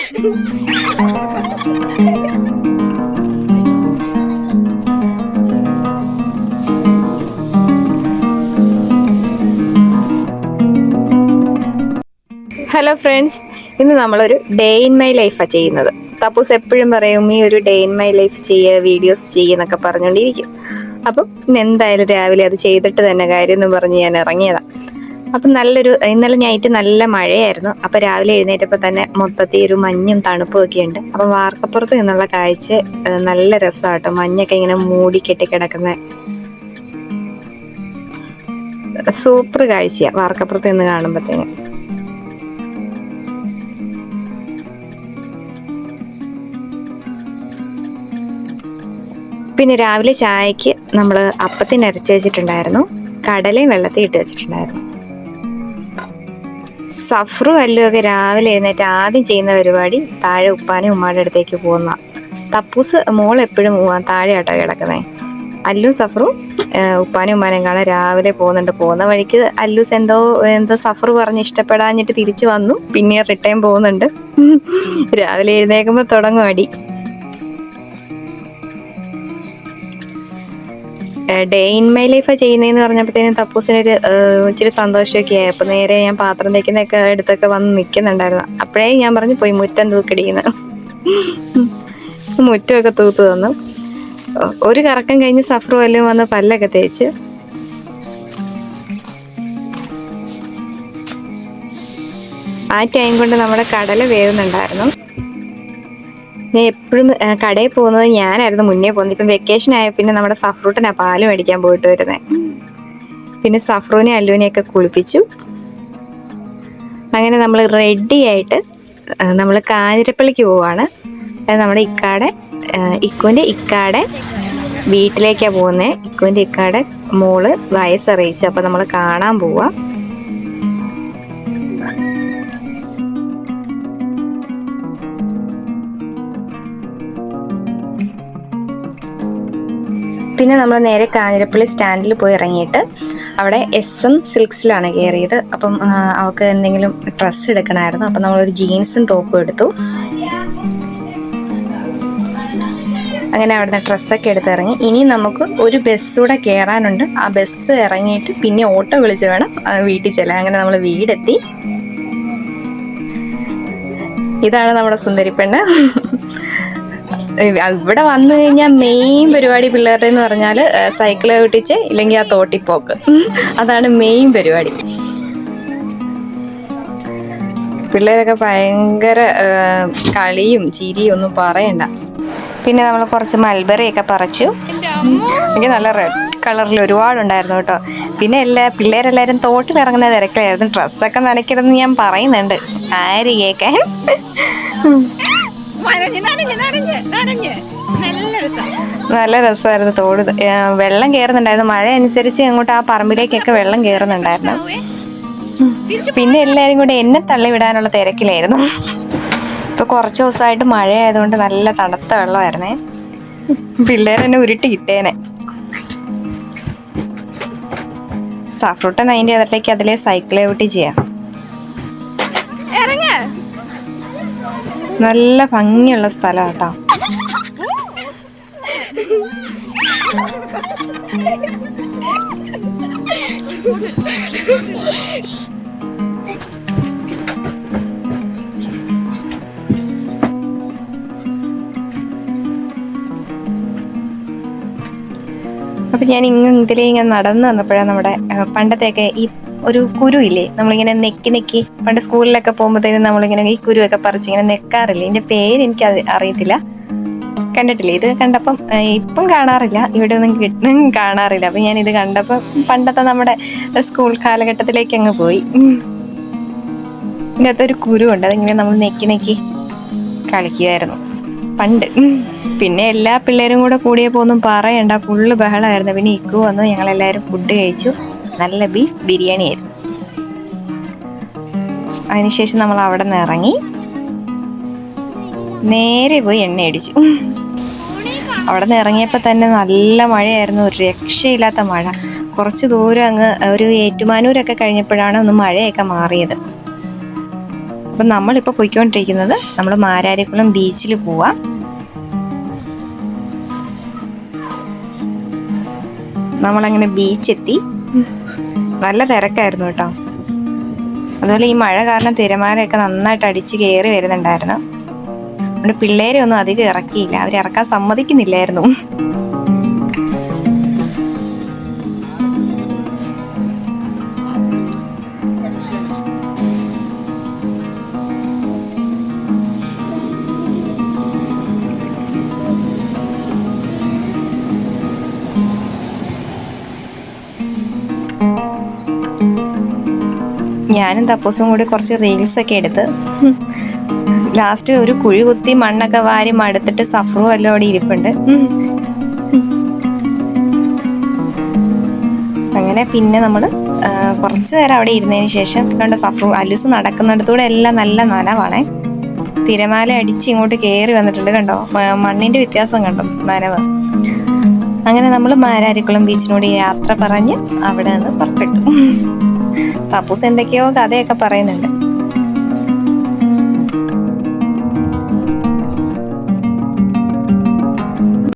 Hello friends, ഇന്ന് നമ്മളൊരു day in my ലൈഫാണ് ചെയ്യുന്നത്. തപ്പൂസ് എപ്പോഴും പറയും ഈ ഒരു ഡേ ഇൻ മൈ ലൈഫ് ചെയ്യുക, വീഡിയോസ് ചെയ്യുന്നൊക്കെ പറഞ്ഞുകൊണ്ടിരിക്കും. അപ്പം ഇന്ന് എന്തായാലും രാവിലെ അത് ചെയ്തിട്ട് തന്നെ കാര്യം എന്ന് പറഞ്ഞ് ഞാൻ ഇറങ്ങിയതാണ്. അപ്പം ഇന്നലെ നൈറ്റ് നല്ല മഴയായിരുന്നു. അപ്പം രാവിലെ എഴുന്നേറ്റപ്പോൾ തന്നെ മൊത്തത്തിൽ ഒരു മഞ്ഞും തണുപ്പും ഒക്കെ ഉണ്ട്. അപ്പം വാർക്കപ്പുറത്ത് നിന്നുള്ള കാഴ്ച നല്ല രസമാട്ടോ. മഞ്ഞൊക്കെ ഇങ്ങനെ മൂടി കെട്ടിക്കിടക്കുന്ന സൂപ്പർ കാഴ്ചയാണ് വാർക്കപ്പുറത്ത് നിന്ന് കാണുമ്പോഴത്തേന്. പിന്നെ രാവിലെ ചായക്ക് നമ്മൾ അപ്പത്തിന് അരച്ച് വെച്ചിട്ടുണ്ടായിരുന്നു, കടലയും വെള്ളത്തിൽ ഇട്ട് വെച്ചിട്ടുണ്ടായിരുന്നു. സഫറും അല്ലും ഒക്കെ രാവിലെ എഴുന്നേറ്റ് ആദ്യം ചെയ്യുന്ന പരിപാടി താഴെ ഉപ്പാനും ഉമ്മാടെ അടുത്തേക്ക് പോകുന്ന. തപ്പൂസ് മോൾ എപ്പോഴും താഴെ ആട്ടോ കിടക്കുന്നത്. അല്ലും സഫറും ഉപ്പാനും ഉമ്മാനും കാണാൻ രാവിലെ പോകുന്നുണ്ട്. പോകുന്ന വഴിക്ക് അല്ലൂസ് എന്തോ സഫർ പറഞ്ഞ് ഇഷ്ടപ്പെടാഞ്ഞിട്ട് തിരിച്ചു വന്നു, പിന്നെ റിട്ടേൺ പോകുന്നുണ്ട്. രാവിലെ എഴുന്നേൽക്കുമ്പോൾ തുടങ്ങും അടി. ഡേ ഇൻ മൈ ലൈഫ് ചെയ്യുന്നതെന്ന് പറഞ്ഞപ്പോഴത്തേനും തപ്പൂസിനൊരു ഇച്ചിരി സന്തോഷമൊക്കെ ആയി. അപ്പം നേരെ ഞാൻ പാത്രം തേക്കുന്നൊക്കെ അടുത്തൊക്കെ വന്ന് നിൽക്കുന്നുണ്ടായിരുന്നു. അപ്പോഴേ ഞാൻ പറഞ്ഞു പോയി മുറ്റം തൂക്കടിയുന്നു. മുറ്റമൊക്കെ തൂത്ത് തന്നു. ഒരു കറക്കം കഴിഞ്ഞ് സഫറും എല്ലാം വന്ന് പല്ലൊക്കെ തേച്ച്. ആ ടൈം കൊണ്ട് നമ്മുടെ കടല വേവുന്നുണ്ടായിരുന്നു. ഞാൻ എപ്പോഴും കടയിൽ പോകുന്നത് ഞാനായിരുന്നു മുന്നേ പോകുന്നത്. ഇപ്പം വെക്കേഷൻ ആയ പിന്നെ നമ്മുടെ സഫ്രൂട്ടിനാ പാല് മേടിക്കാൻ പോയിട്ട് വരുന്നത്. പിന്നെ സഫ്രൂനെ അല്ലൂനെയൊക്കെ കുളിപ്പിച്ചു. അങ്ങനെ നമ്മൾ റെഡി ആയിട്ട് നമ്മൾ കാഞ്ഞിരപ്പള്ളിക്ക് പോവാണ്. നമ്മുടെ ഇക്കുവിൻ്റെ ഇക്കാടെ വീട്ടിലേക്കാണ് പോകുന്നത്. ഇക്കുവിൻ്റെ ഇക്കാടെ മോള് വയസ്സറിയിച്ചു. അപ്പം നമ്മൾ കാണാൻ പോവാ. പിന്നെ നമ്മൾ നേരെ കാഞ്ഞിരപ്പള്ളി സ്റ്റാൻഡിൽ പോയി ഇറങ്ങിയിട്ട് അവിടെ SM സിൽക്സിലാണ് കയറിയത്. അപ്പം അവൾക്ക് എന്തെങ്കിലും ഡ്രസ്സ് എടുക്കണമായിരുന്നു. അപ്പം നമ്മളൊരു ജീൻസും ടോപ്പും എടുത്തു. അങ്ങനെ അവിടുന്ന് ഡ്രസ്സൊക്കെ എടുത്തിറങ്ങി. ഇനി നമുക്ക് ഒരു ബസ് കൂടെ കയറാനുണ്ട്. ആ ബസ് ഇറങ്ങിയിട്ട് പിന്നെ ഓട്ടോ വിളിച്ച് വേണം വീട്ടിൽ ചെല്ലാൻ. അങ്ങനെ നമ്മൾ വീടെത്തി. ഇതാണ് നമ്മുടെ സുന്ദരി പെണ്ണ്. ഇവിടെ വന്നു കഴിഞ്ഞാൽ മെയിൻ പരിപാടി പിള്ളേരുടെ എന്ന് പറഞ്ഞാൽ സൈക്കിള് ഓട്ടിച്ച് ഇല്ലെങ്കിൽ ആ തോട്ടിപ്പോക്ക്. അതാണ് മെയിൻ പരിപാടി. പിള്ളേരൊക്കെ ഭയങ്കര കളിയും ചിരിയും ഒന്നും പറയണ്ട. പിന്നെ നമ്മൾ കുറച്ച് മൽബറിയൊക്കെ പറിച്ചു. എനിക്ക് നല്ല റെഡ് കളറിൽ ഒരുപാടുണ്ടായിരുന്നു കേട്ടോ. പിന്നെ പിള്ളേരെല്ലാവരും തോട്ടിലിറങ്ങുന്ന തിരക്കിലായിരുന്നു. ഡ്രസ്സൊക്കെ നനയ്ക്കരുതെന്ന് ഞാൻ പറയുന്നുണ്ട്, ആര് കേൾക്കാൻ. നല്ല രസമായിരുന്നു. തോട് വെള്ളം കയറുന്നുണ്ടായിരുന്നു. മഴ അനുസരിച്ച് അങ്ങോട്ട് ആ പറമ്പിലേക്കൊക്കെ വെള്ളം കയറുന്നുണ്ടായിരുന്നു. പിന്നെ എല്ലാവരും കൂടെ എന്നെ തള്ളിവിടാനുള്ള തിരക്കിലായിരുന്നു. ഇപ്പോൾ കുറച്ച് ദിവസമായിട്ട് മഴ ആയതുകൊണ്ട് നല്ല തണുത്ത വെള്ളമായിരുന്നേ. പിള്ളേരെന്നെ ഉരുട്ടി ഇട്ടേനെ. സഫ്രൂട്ടൻ അതിൻ്റെ അതിലേക്ക് അതിലെ സൈക്കിളെ ഊട്ടി ചെയ്യാം. നല്ല ഭംഗിയുള്ള സ്ഥലം കേട്ടോ. അപ്പം ഞാൻ ഇതിലേ ഇങ്ങനെ നടന്നു വന്നപ്പോഴാണ് നമ്മുടെ പണ്ടത്തെയൊക്കെ ഈ ഒരു കുരു ഇല്ലേ, നമ്മളിങ്ങനെ നെക്കി പണ്ട് സ്കൂളിലൊക്കെ പോകുമ്പോഴത്തേനും നമ്മളിങ്ങനെ ഈ കുരുവൊക്കെ പറിച്ച് ഇങ്ങനെ നെക്കാറില്ലേ. ഇതിൻ്റെ പേര് എനിക്ക് അറിയത്തില്ല, കണ്ടിട്ടില്ലേ. ഇത് കണ്ടപ്പം ഇപ്പം കാണാറില്ല, ഇവിടെ ഒന്നും കാണാറില്ല. അപ്പം ഞാൻ ഇത് കണ്ടപ്പം പണ്ടത്തെ നമ്മുടെ സ്കൂൾ കാലഘട്ടത്തിലേക്ക് അങ്ങ് പോയി. ഇതിനകത്തൊരു കുരുവുണ്ട്, അതിങ്ങനെ നമ്മൾ നെക്കി കളിക്കുമായിരുന്നു പണ്ട്. പിന്നെ എല്ലാ പിള്ളേരും കൂടിയപ്പോൾ ഒന്നും പറയണ്ട, ഫുള്ള് ബഹളമായിരുന്നു. പിന്നെ ഇക്കു വന്നു, ഞങ്ങളെല്ലാവരും ഫുഡ് കഴിച്ചു. നല്ല ബീഫ് ബിരിയാണി ആയിരുന്നു. അതിനുശേഷം നമ്മൾ അവിടെ നിന്ന് ഇറങ്ങി നേരെ പോയി എണ്ണ അടിച്ചു. അവിടെ നിന്ന് ഇറങ്ങിയപ്പോൾ തന്നെ നല്ല മഴയായിരുന്നു, ഒരു രക്ഷയില്ലാത്ത മഴ. കുറച്ച് ദൂരം അങ്ങ് ഒരു ഏറ്റുമാനൂരൊക്കെ കഴിഞ്ഞപ്പോഴാണ് ഒന്ന് മഴയൊക്കെ മാറിയത്. അപ്പം നമ്മളിപ്പോൾ പോയിക്കൊണ്ടിരിക്കുന്നത് നമ്മൾ മാരാരിക്കുളം ബീച്ചിൽ പോവാം. നമ്മളങ്ങനെ ബീച്ചെത്തി. നല്ല തിരക്കായിരുന്നു കേട്ടോ. അതുപോലെ ഈ മഴ കാരണം തിരമാലയൊക്കെ നന്നായിട്ട് അടിച്ച് കയറി വരുന്നുണ്ടായിരുന്നു. അതുകൊണ്ട് പിള്ളേരെ ഒന്നും അധികം ഇറക്കിയില്ല, അവരിറക്കാൻ സമ്മതിക്കുന്നില്ലായിരുന്നു. ഞാനും തപ്പൂസും കൂടി കുറച്ച് റീൽസൊക്കെ എടുത്ത് ലാസ്റ്റ് ഒരു കുഴി കുത്തി മണ്ണൊക്കെ വാരി മടുത്തിട്ട് സഫറും എല്ലാം അവിടെ ഇരിപ്പുണ്ട്. അങ്ങനെ പിന്നെ നമ്മൾ കുറച്ച് നേരം അവിടെ ഇരുന്നതിന് ശേഷം കണ്ട സഫറു അലൂസ് നടക്കുന്നിടത്തൂടെ എല്ലാം നല്ല നനവാണേ. തിരമാല അടിച്ച് ഇങ്ങോട്ട് കയറി വന്നിട്ടുണ്ട്, കണ്ടോ മണ്ണിന്റെ വ്യത്യാസം കണ്ടോ, നനവ്. അങ്ങനെ നമ്മൾ മാരാരിക്കുളം ബീച്ചിനോട് യാത്ര പറഞ്ഞ് അവിടെ നിന്ന് പുറപ്പെട്ടു. തപ്പൂസ് എന്തൊക്കെയോ കഥയൊക്കെ പറയുന്നുണ്ട്.